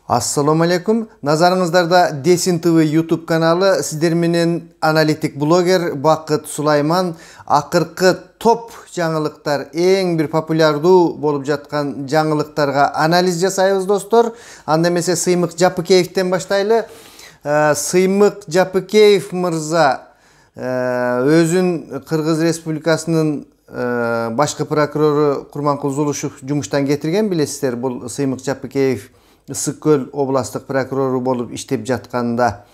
Assalamu alaikum. Nazarыңыздарда Десин ТВ YouTube kanalı sizler менен аналитик блогер Бакыт Сулайман акыркы топ жаңылыктар, эң бир популярдуу болуп жаткан жаңылыктарга анализ жасайбыз достор. Анда эмесе Сыймык Жапыкеевден баштайлы. Сыймык Жапыкеев мырза өзүн Кыргыз Республикасынын башкы прокурору Курманкул Зулушев жумуштан кетирген, билесиздер. Бул Сыймык Жапыкеев Ысык-Көл областык прокурору болуп иштеп жатканда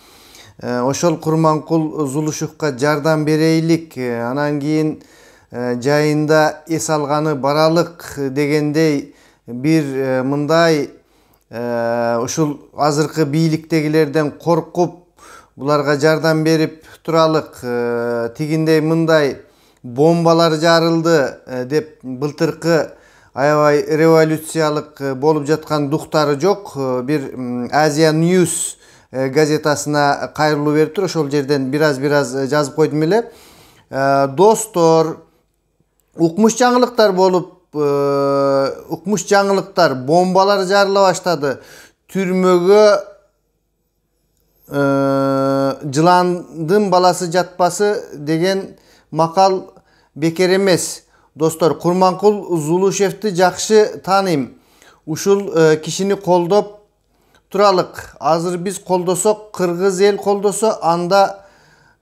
ошол Курманкул Зулушевка жардам берейлик, анан кийин жайында эс алганы баралык дегендей бир мындай ушул азыркы бийликтегилерден коркуп буларга жардам берип туралык, тигиндей мындай бомбалар жарылды деп былтыркы аябай революциялык болуп жаткан дуктары жок. Бир Азия News газетасына кайрылуу берип тур. Ошол жерден бир аз жазып койдум эле. Достор, укмуш жаңылыктар болуп, укмуш жаңылыктар, бомбалар жарыла баштады. Түрмөгө жыландын баласы жатпасы деген макал бекер эмес. Достор, Курманкул Зулушевди жакшы тааныйм. Ушул кишини колдоп туралык. Азыр биз колдосок, кыргыз эл колдосо, анда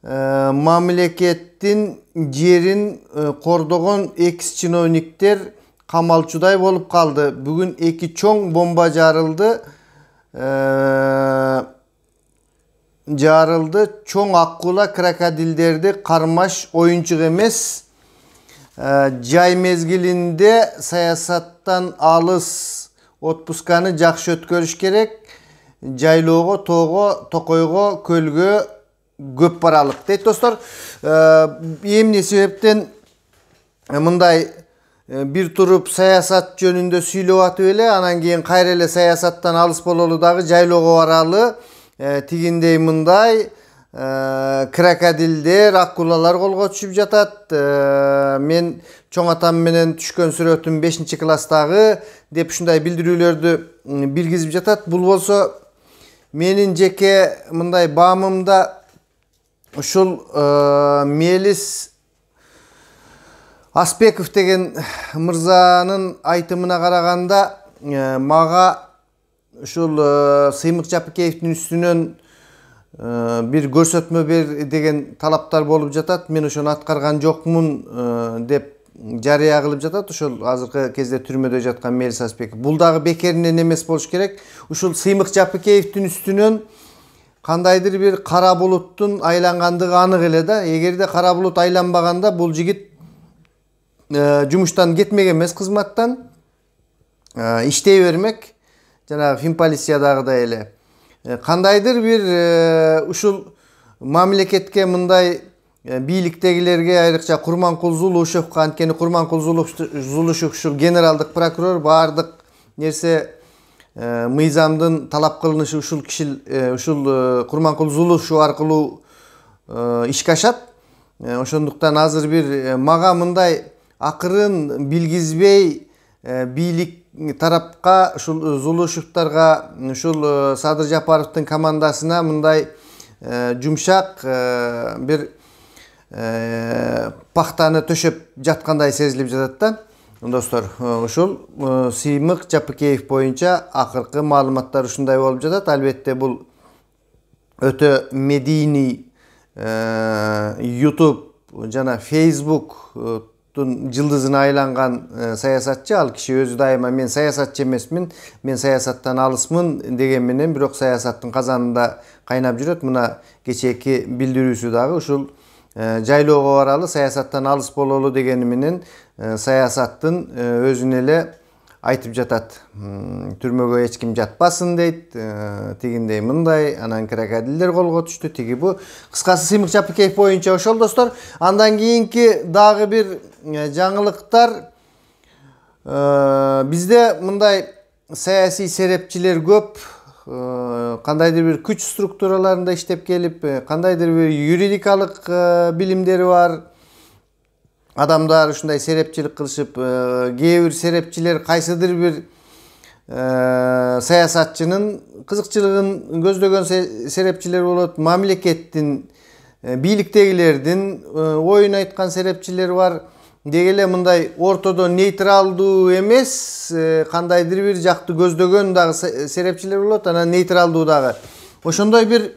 мамлекеттин жерин кордогон экс-чиновниктер камалчудай болуп калды. Бүгүн 2 чоң бомба жарылды. Чоң акула крокодилдерди кармаш оюнчук эмес. Жай мезгилинде саясаттан алыс отпусканы жакшы өткөрүш керек. Жайлоого, тоого, токойго, көлгө көп баралык дейт достор. Эмне себептен мындай бир туруп саясат жөнүндө сүйлөп атып эле, анан кийин кайра эле саясаттан алыс бололу дагы жайлоого баралы, тигиндей мындай крокодилдер, акулалар колго түшүп жатат. Мен чоң атам менен түшкөн сүрөтүм 5-класстагы деп ушундай билдирүүлөрдү билгизип жатат. Бул болсо менин жеке мындай баамымда ушул Мелис Аспеков деген мырзанын айтымына караганда мага ушул Сыймык Жапыкеевдин үстүнөн бир көрсөтмө бер деген талаптар болуп жатат. Мен ошону аткарган жокмун деп жарыя кылып жатат. Ошол азыркы кезде түрмөдө жаткан Мелис Аспеков. Бул дагы бекеринен эмес болуш керек. Ушул Сыймык Жапыкеевдин үстүнөн кандайдыр бир кара булуттун айлангандыгы анык эле да. Эгерде кара булут айланбаганда бул жигит жумуштан кетмек эмес, кызматтан иштей бермек. Жанагы финполициядагыдай эле. Кандайдыр бир ушул мамлекетке мындай бийликтегилерге, айрыкча Курманкул Зулушевка, анткени Курманкул Зулушев ушул генералдык прокурор, баардык нерсе мыйзамдын талап кылынышы ушул киши, ушул Курманкул Зулушев аркылуу ишке ашат. Ошондуктан азыр бир мага мындай акырын билгизбей бийлик тарапка, ушул Зулушевтарга, ушул Садыр Жапаровдун командасына мындай жумшак бир пахтаны төшөп жаткандай сезилип жатат да. Достор, ушул Сыймык Жапыкеев боюнча акыркы маалыматтар ушундай болуп жатат. Албетте бул өтө медийный YouTube жана Facebook жылдызына айланган саясатчы. Ал киши өзү дайыма мен саясатчы эмесмин, мен саясаттан алысмын деген менен, бирок саясаттын казанында кайнап жүрөт. Мына кечээки билдирүүсү дагы ушул жайлоого баралы, саясаттан алыс бололу дегени менен саясаттын өзүн эле айтып жатат. Түрмөгө эч ким жатпасын дейт, тигиндей мындай, анан крокодилдер колго түштү, тиги бу. Кыскасы Сыймык Жапыкеев боюнча ошол достор. Андан кийинки дагы бир жаңылыктар. Бизде мындай саясий серепчилер көп. Кандайдыр бир күч структураларында иштеп келип, кандайдыр бир юридикалык билимдери бар адамдар ушундай серепчилик кылышып, кээ бир серепчилер кайсыдыр бир саясатчынын кызыкчылыгын көздөгөн серепчилер болот. Мамлекеттин, бийликтегилердин оюн айткан серепчилер бар. Деги эле мындай ортодо нейтралдуу эмес, кандайдыр бир жакты көздөгөн дагы серепчилер болот. Анан нейтралдуу дагы. Ошондой бир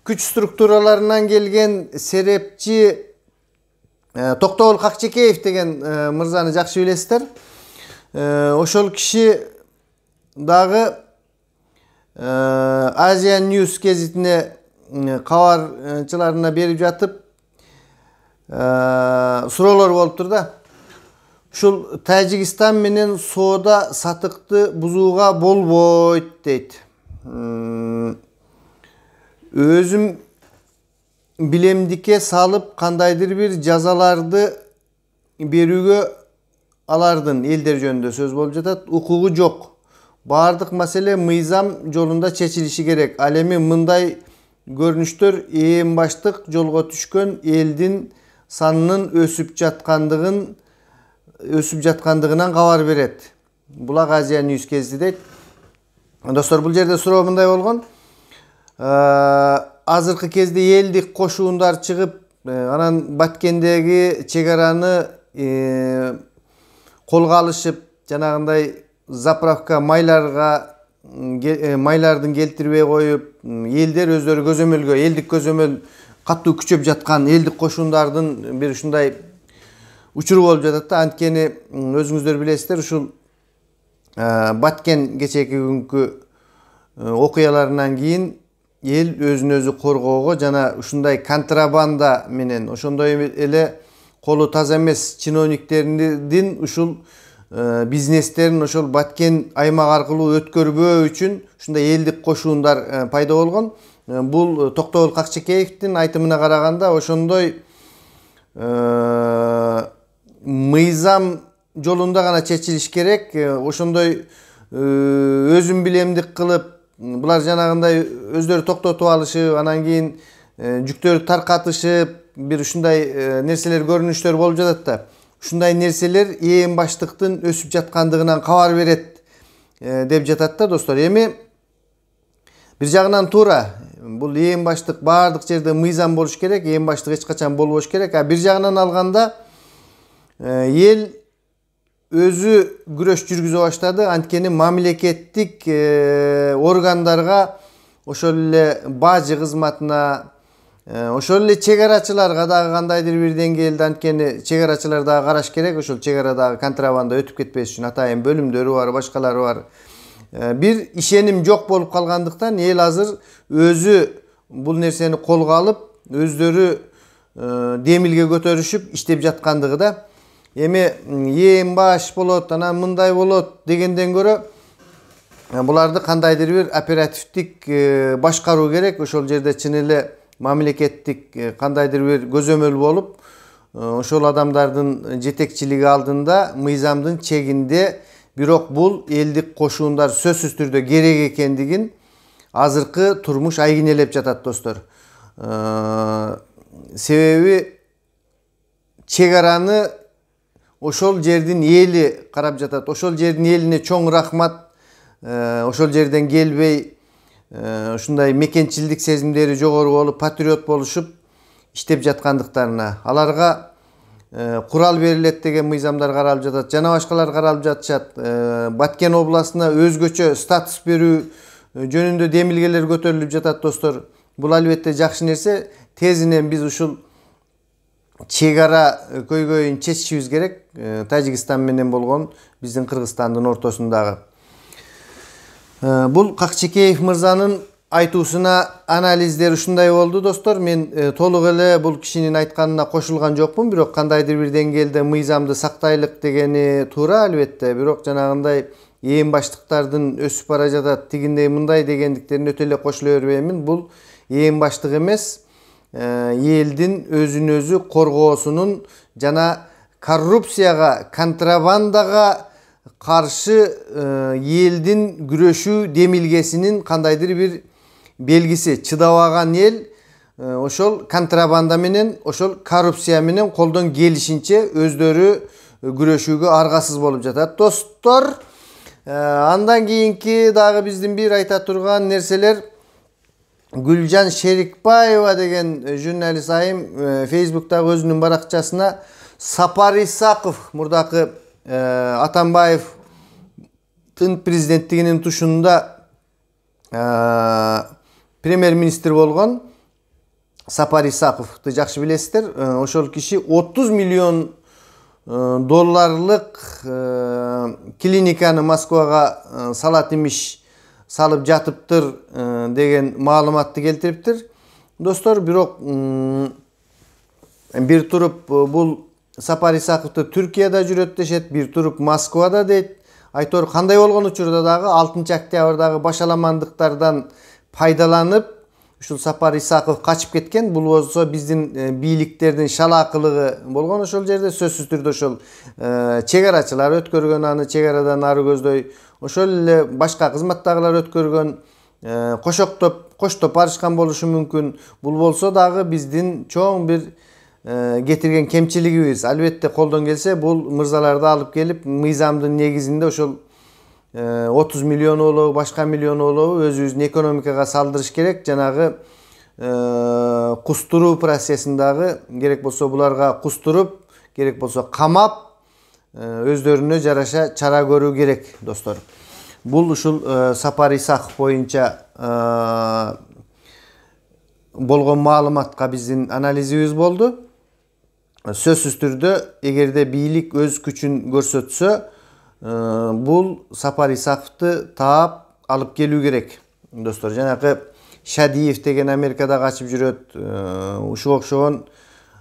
күч структураларынан келген серепчи Токтогул Какчекеев деген мырзаны жакшы билесиздер. Ошол киши дагы Азия News гезитине кабарчыларына берип жатып суроолор болуп тур да. Ушул Тажикстан менен соода сатыкты бузууга болбойт дейт. Өзүм билемдикке салып кандайдыр бир жазаларды берүүгө алардын элдер жөнүндө сөз болуп жатат. Укугу жок. Бардык маселе мыйзам жолунда чечилиши керек. Ал эми мындай көрүнүштөр эң баштык жолго түшкөн элдин санынын өсүп жаткандыгынан кабар берет. Булак Азия News кезди дейт. Достор, бул жерде суроо мындай болгон. Азыркы кезде элдик кошуундар чыгып, анан Баткендеги чек араны колго алышып, жанагындай заправка майлардын келтирбей коюп, элдер өздөрү көзөмөлгө, элдик көзөмөл катуу күчөп жаткан элдик кошундардын бир ушундай учуру болуп жатат да. Анткени өзүңүздөр билесиздер, ушул Баткен кечеки күнкү окуяларынан кийин эл өзүн өзү коргоого жана ушундай контрабанда менен, ошондой эле колу таза эмес чиновниктердин ушул бизнестерин ошол Баткен аймак аркылуу өткөрбөө үчүн ушундай элдик кошуундар пайда болгон. Бул Токтогул Какчекеевдин айтымына караганда ошондой мыйзам жолунда гана чечилиш керек. Ошондой өзүм билемдик кылып, булар жанагындай өздөрү токтотуп алышып, анан кийин жүктөрү таркатышып, бир ушундай нерселер, көрүнүштөр болуп жатат да. Ушундай нерселер эң баштыктын өсүп жаткандыгынан кабар берет деп жатат да, достор. Эми бир жагынан туура, бул эң баштык баардык жерде мыйзам болуш керек, эң баштык эч качан болбош керек. Бир жагынан алганда эл өзү күрөш жүргүзө баштады. Анткени мамлекеттик органдарга, ошол эле бажы кызматына, ошол эле чек арачыларга дагы кандайдыр бир деңгээлде, анткени чек арачылар дагы караш керек. Ошол чек арадагы контрабанда өтүп кетпеш үчүн атайын бөлүмдөрү бар, башкалары бар. Бир ишеним жок болуп калгандыктан эл азыр өзү бул нерсени колго алып, өздөрү демилге көтөрүшүп иштеп жаткандыгы да. Эми эң баш болот, анан мындай болот дегенден көрө буларды кандайдыр бир оперативдик башкаруу керек. Ошол жерде чын эле мамлекеттик кандайдыр бир көзөмөл болуп, ошол адамдардын жетекчилиги алдында мыйзамдын чегинде, бирок бул элдик кошуундар сөзсүз түрдө керек экендигин азыркы турмуш айгинелеп жатат, достор. Себеби чек араны ошол жердин эли карап жатат. Ошол жердин элине чоң рахмат. Ошол жерден келбей, ушундай мекенчилдик сезимдери жогору болуп, патриот болушуп иштеп жаткандыктарына. Аларга курал берилет деген мыйзамдар каралып жатат, жана башкалар каралып жатышат. Баткен областына өзгөчө статус берүү жөнүндө демилгелер көтөрүлүп жатат, достор. Бул албетте жакшы нерсе. Тезинен биз ушул чек ара көйгөйүн чечишибиз керек. Тажикстан менен болгон биздин Кыргызстандын ортосундагы. Бул Какчекеев мырзанын айтуусуна анализдер ушундай болду, достор. Мен толук эле бул кишинин айтканына кошулган жокмун, бирок кандайдыр бир деңгээлде мыйзамды сактайлык дегени туура, албетте. Бирок жанагындай эң баштыктардын өсүп бара жатат, тигиндей мындай дегендиктерин өтө эле кошуло бербеймин. Бул эң баштык эмес, элдин өзүн өзү коргоосунун жана коррупцияга, контрабандага каршы элдин күрөшүү демилгесинин кандайдыр бир белгиси. Чыдабаган эл ошол контрабанда менен, ошол коррупция менен колдон келишинче өздөрү күрөшүүгө аргасыз болуп жатат. Достор, Andan kийинки dagы биздин bir ayta turgan nerseler Gülcan Şerikbayeva деген jurnalist ayım Facebook'ta özünün barakçasına Sapar Isakov murdakı Atambayev'ın prezidentliginin tuşunda premier ministr bolgon Sapar Isakov'tu jakşı bilesizler. Oşol kişi 30 milyon dollarlık klinikani Moskvaga salat imiş salıp jatıptır degen malumatты keltiriptir. Dostlar, birok bir turup bul Sapar Isakov'tu Türkiye'de jüröt deşet, bir turup Moskvada deyt. Aytor kanday bolgon учурда dagы 6 октябрдагы başalamandыкlardan paydalanıp ушул Sapar Isakov kaçıp ketken. Бул болсо биздин бийликтердин шалаакылыгы болгон ошол жерде, сөзсүз түрдө ошол чегарачылар өткөргөн, аны чегарадан ары көздөй, ошол эле башка кызматтагылар өткөргөн, коштоп барышкан болушу мүмкүн. Бул болсо дагы биздин чоң бир кетирген кемчилигибиз. Албетте колдон келсе бул мырзаларды алып келип мыйзамдын негизинде ошол 30 milyon olou, başka milyon olou özübüzdün ekonomikага saldırış gerek. Janagı kusturu prosesindagi gerek bolsa bularga kusturup, gerek bolsa kamap özlörüne jaraşa çara görүү gerek dostlar. Bul uşul Sapar Isakov boyunca bolgon maalumatка bizdin analizibиz boldu. Сөзсүз түрдө эгерде бийлик öz күчүн көрсөтсө, bul Sapar Isakov'tu taap alıp gelүү керек. Dostlar, janakı Шадиев деген Amerikada kaçıp жүрөt. Uşu okşoğun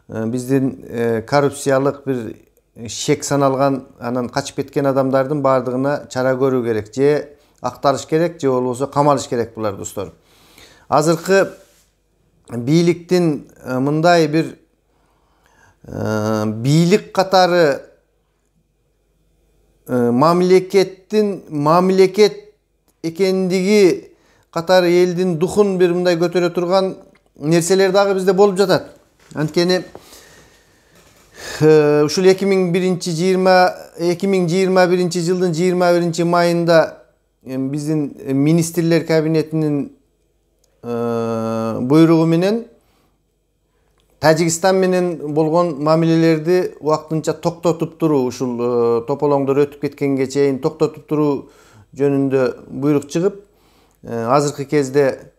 bizdin korrupsiyalık bir şek sanalgan, anan kaçıp ketken adamdardın bardığına çara görүү керек. Je aktarış gerek, je olboso kamalış gerek bular dostlar. Azırkı biyiliktin mınday bir biyilik katarı mamleket ekendigi katары элдин духун bir мындай көтөрө турган нерселер дагы бизде болуп жатат. Анткени ушул 2021 жылдын 21 майында биздин министрлер кабинетинин буйругу менен Tacikistan менен болгон мамилелерди убактынча токтотуп туруу, ушул тополоңдор өтүп кеткенге чейин токтотуп туруу жөнүндө буйрук чыгып, азыркы кезде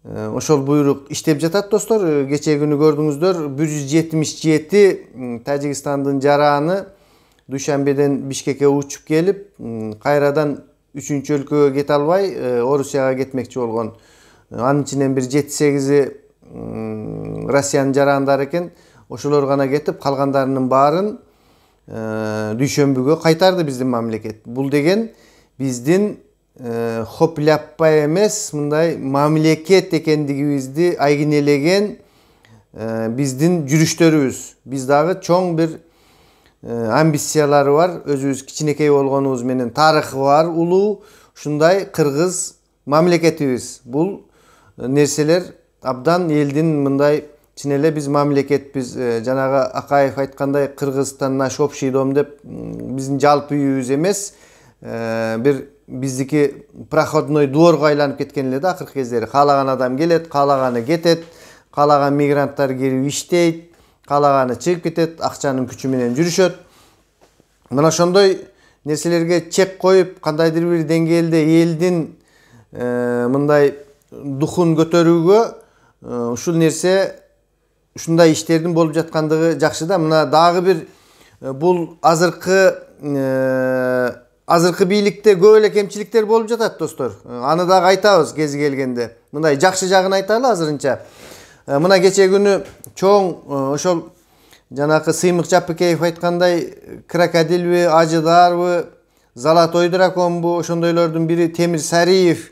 ошол буйрук иштеп жатат достор. Кечээ күнү көрдүңүздөр, 177 Тажикстандын жараны Дүйшөмбеден Бишкекке учуп келип, кайрадан 3-чү өлкөгө кете албай, Орусияга кетмекчи болгон. Анын ичинен бир 7-8 Россиянын жарандары экен. Ошолор гана кетип, калгандарынын баарын Дүйшөмбүгө кайтарды биздин мамлекет. Бул деген биздин хопляппай эмес, мындай мамлекет экендигибизди айгинелеген биздин жүрүштөрүбүз. Биз дагы чоң бир амбициялары бар, өзүбүз кичинекей болгонубуз менен тарыхы бар, улуу ушундай кыргыз мамлекетибиз. Бул нерселер абдан элдин мындай чын эле биз мамлекетпиз. Жанагы Акаев айткандай, Кыргызстан наш общий дом деп, биздин жалпы үйүбүз эмес, бир биздики проходной дворго айланып кеткен эле да акыркы кездери. Каалаган адам келет, каалаганы кетет, каалаган мигранттар келип иштейт, каалаганы чыгып кетет, акчанын күчү менен жүрүшөт. Мына ошондой нерселерге чек коюп, кандайдыр бир деңгээлде элдин мындай духун көтөрүүгө ушул нерсе, ушундай иштердин болуп жаткандыгы жакшы да. Мына дагы бир бул азыркы бийликте көп эле кемчиликтер болуп жатат достор. Аны дагы айтабыз кези келгенде. Мындай жакшы жагын айталы азырынча. Мына кечээ күнү чоң ошол жанакы Сыймык Жапыкеев айткандай, крокодилби, ажыдарбы, золотой драконбу, ошондойлордун бири Темир Сариев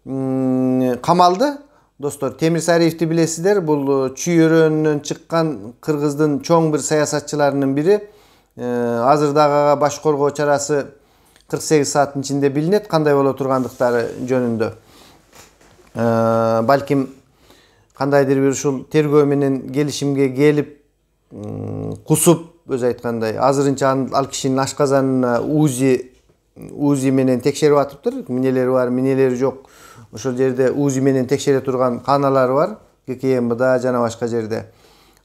камалды. Достор, Темир Сариевти билесиздер, бул чүйөрөнүнөн чыккан кыргыздын чоң бир саясатчыларынын бири. Азыр дагы баш коргоо чарасы 48 сааттын ичинде билинет, кандай боло тургандыктары жөнүндө. Балким кандайдыр бир ушул тергөө менен келишимге келип, кусуп, өзү айткандай, азырынча ал кишинин ашказанына УЗИ Uzi menен tekшерип атыптыр. Минелери бар, минелери жок. Ошол жерде Uzi менен текшере турган каналар бар. ККМда жана башка жерде.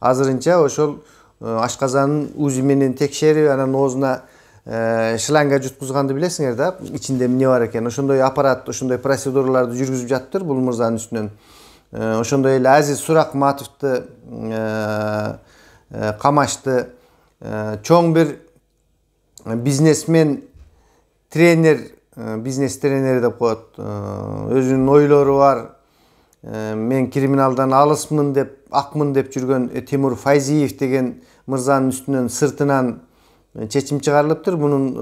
Азырынча ошол ашказанын Uzi менен текшерип, анан оозуна шланга жуткузганды билесиңер да, ичинде эмне бар экен. Ошондой аппарат, ошондой процедураларды жүргүзүп жатыптыр бул мырзанын үстүнөн. Ошондой эле Азиз Суракматовду камашты. Чоң бир бизнесмен, тренер, бизнес тренери деп коет. Өзүнүн ойлору бар. Мен криминалдан алысмын деп, акмын деп жүргөн Тимур Файзиев деген мырзанын үстүнөн сыртынан чечим чыгарылыптыр. Мунун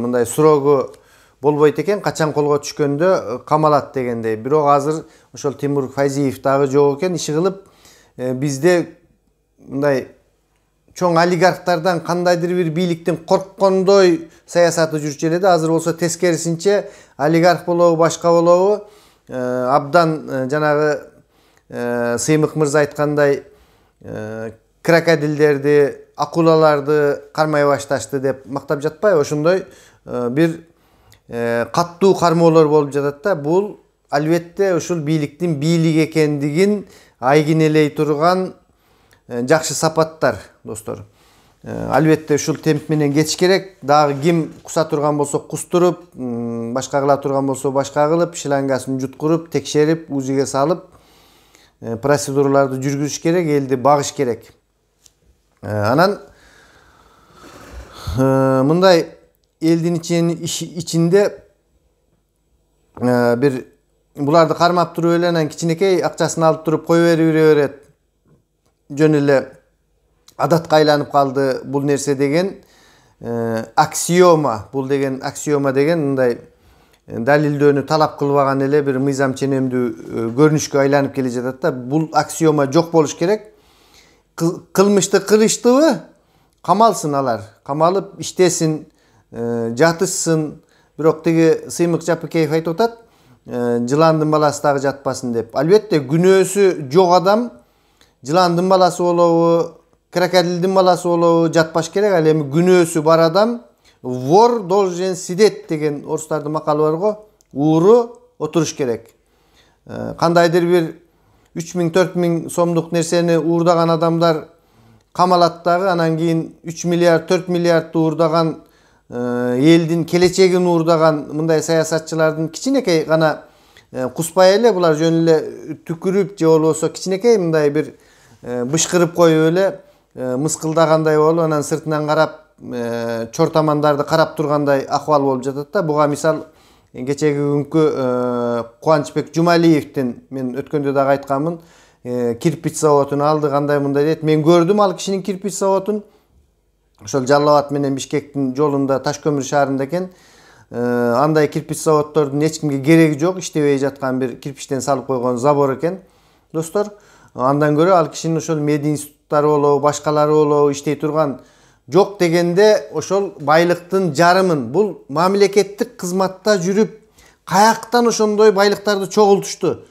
мындай сурогу болбойт экен, качан колго түшкөндө камалат дегендей. Бирок азыр ошол Тимур Файзиев дагы жок экен. Иши кылып бизде мындай чоң олигархтардан кандайдыр бир бийликтин корккондой саясаты жүрчү эле да. Азыр болсо тескерисинче олигарх болобу, башка болобу, абдан жанагы Сыймык мырза айткандай крокодилдерди, акулаларды кармай башташты деп мактап жатпай, ошондой бир каттуу кармоолор болуп жатат да. Бул албетте ушул бийликтин бийлик экендигин айгинелей турган жакшы сапаттар, достор. Албетте ушул темп менен кетиш керек. Дагы ким куса турган болсо кустуруп, башка кыла турган болсо башка кылып, шлангасын жуткуруп, текшерип, узиге салып, процедураларды жүргүзүш керек, элди багыш керек. Анан мындай элдин ичинде бир буларды кармап туруп эле анан кичинекей акчасын алып туруп кой берет. Жөн эле адатка айланып калды бул нерсе деген аксиома. Бул деген аксиома деген мындай далилдөөнү талап кылбаган эле бир мыйзам ченемдүү көрүнүшкө айланып келе жатат да. Бул аксиома жок болуш керек. Кылмышты кылыштыбы камалсын алар. Камалып иштесин, жатышсын. Бирок тиги Сыймык Жапыкеев айтып атат, жыландын баласы дагы жатпасын деп. Албетте күнөөсү жок адам жыландын баласы болобу, крокодилдин баласы болобу жатпаш керек. Ал эми күнөөсү бар адам вор должен сидеть деген орустардын макалы бар го. Ууру отуруш керек. Кандайдыр бир 3000-4000 сомдук нерсени уурдаган адамдар камалат дагы, анан кийин 3 миллиард, 4 миллиардты уурдаган, элдин келечегин уурдаган мындай саясатчылардын кичинекей гана куспай эле, булар жөн эле түкүрүп же болбосо кичинекей мындай бир бышкырып коюп эле мыскылдагандай болуп, анан сыртынан карап чортамандарды карап тургандай акыбал болуп жатат да. Буга мисал кечеги күнкү Кубанычбек Жумалиевдин, мен өткөндө дагы айтканмын, кирпич заводун алды, кандай мындай дейт. Мен көрдүм ал кишинин кирпич заводун. Ошол Жалал Абад менен Бишкектин жолунда, Таш көмүр шаарында экен. Андай кирпич заводдордун эч кимге кереги жок, иштебей жаткан бир кирпичтен салып койгон забор экен, достор. Андан көрө ал кишинин ошол медиа институттары болобу, башкалары болобу иштей турган жок дегенде ошол байлыктын жарымын, бул мамлекеттик кызматта жүрүп каяктан ошондой байлыктарды чогултушту.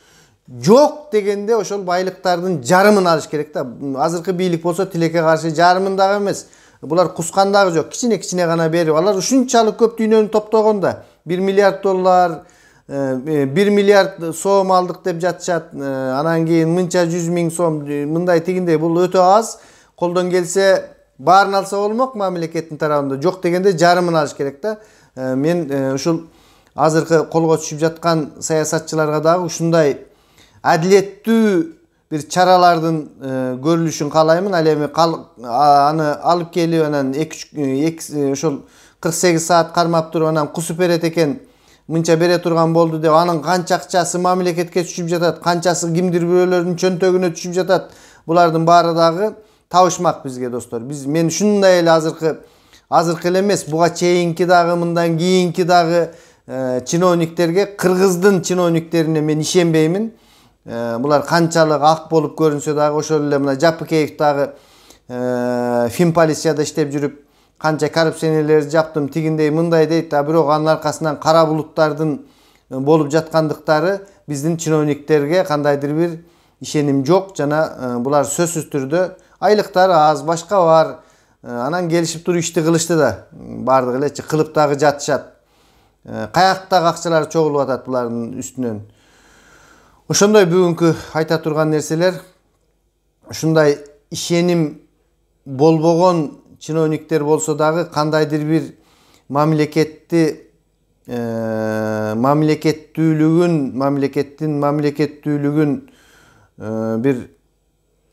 Жок дегенде ошол байлыктардын жарымын алыш керек да. Азыркы бийлик болсо тилекке каршы жарымын дагы эмес. Булар кускан дагы жок. Кичине гана берип, алар ушунчалык көп дүйнөнү топтогонда 1 миллиард доллар, 1 миллиард сом алдык деп жатышат. Анан кийин мынча 100 миң сом, мындай тигиндей, бул өтө аз. Колдон келсе баарын алса болмок мамлекеттин тарабында. Жок дегенде жарымын алыш керек да. Мен ушул азыркы колго түшүп жаткан саясатчыларга дагы ушундай адилеттүү бир чаралардын көрүлүшүн каалаймын. Ал эми аны алып келип анан ошол 48 саат кармап туруп анан кусуп берет экен, мынча бере турган болду деп, анын канча акчасы мамлекетке түшүп жатат, канчасы кимдир бирөөлөрдүн чөнтөгүнө түшүп жатат. Булардын баары дагы табышмак бизге, достор. Мен ушундай эле азыркы эле эмес, буга чейинки дагы, мындан кийинки дагы чиновниктерге, кыргыздын чиновниктерине мен ишенбеймин. Булар канчалык ак болуп көрүнсө дагы, ошол эле мына Жапыкеев дагы Финполицияда иштеп жүрүп канча коррупционерлерди жаптым, тигиндей мындай дейт да, бирок анын аркасынан кара булуттардын болуп жаткандыктары биздин чиновниктерге кандайдыр бир ишеним жок. Жана булар сөзсүз түрдө айлыктары аз, башка бар, анан келишип туруп ишти кылышты да, баардыгы элечи кылып дагы жатышат. Kayakta акчалар чогулуп атат булардын үстүнөн. Ошондой бүгүнкү айта турган нерселер. Ушундай ишеним болбогон чиновниктер болсо дагы кандайдыр бир мамлекеттүүлүгүн бир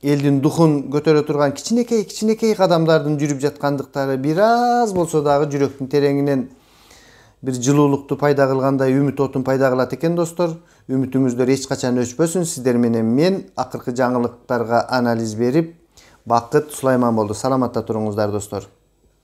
элдин духун көтөрө турган кичинекей кадамдардын жүрүп жаткандыктары бир аз болсо дагы жүрөктүн тереңинен бир жылуулукту пайда кылгандай, үмүт отун пайда кылат экен достор. Үмүтүңүздөр эч качан өчпөсүн. Сиздер менен мен акыркы жаңылыктарга анализ берип, Бакыт Сулайман болду. Саламатта туруңуздар достор.